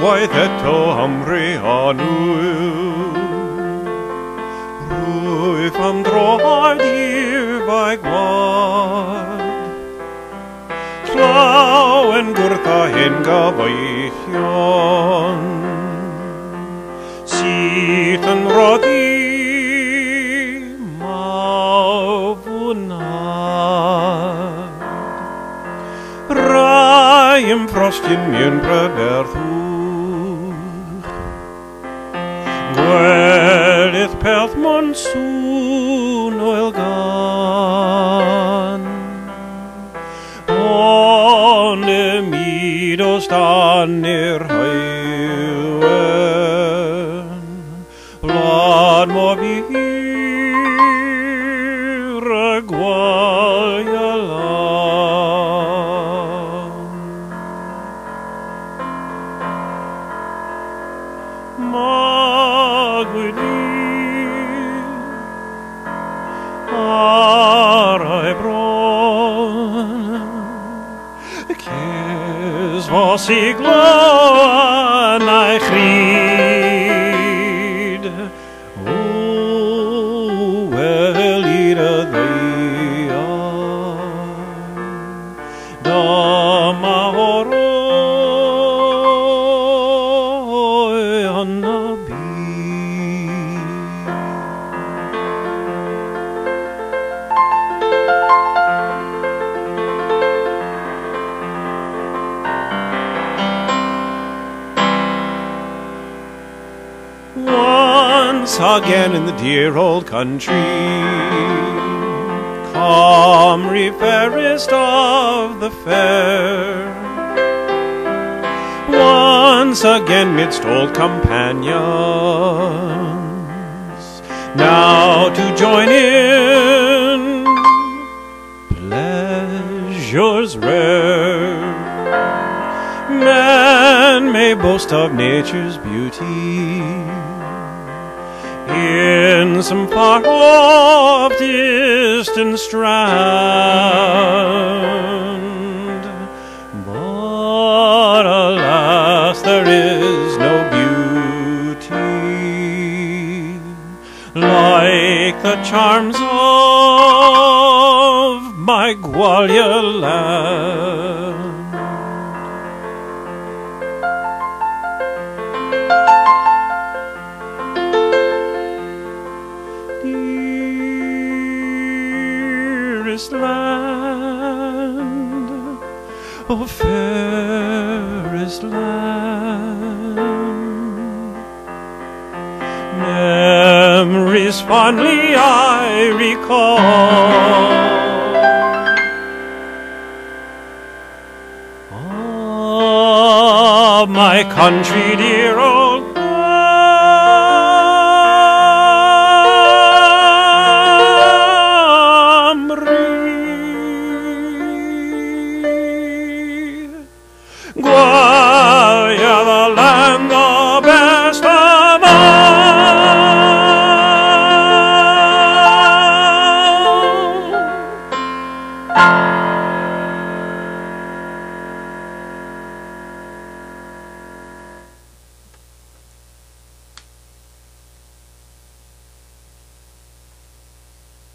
waith eto Nghymru a nhw. Rwyf am droed i'r bai gwad, llaw yn gwrth a hyn gafaethion, sydd yn roddi mawfwnad. Rai yn frostyn mi'n bryberthwch, gwelydd peth monsŵn oel gan, on y myd o stan i'r haelwen, wlad mo byr y gwalia lan. Magwyd ar ei bron, ces fos i gloan a'i chryd. O, wel i'r ddeian, dyma horoi yn y byd. Once again in the dear old country, Cymru, fairest of the fair. Once again midst old companions, now to join in pleasures rare. Man may boast of nature's beauty in some far-off distant strand, but alas, there is no beauty like the charms of my Gwalia land. Dearest land, oh fairest land, memories fondly I recall of my country dear.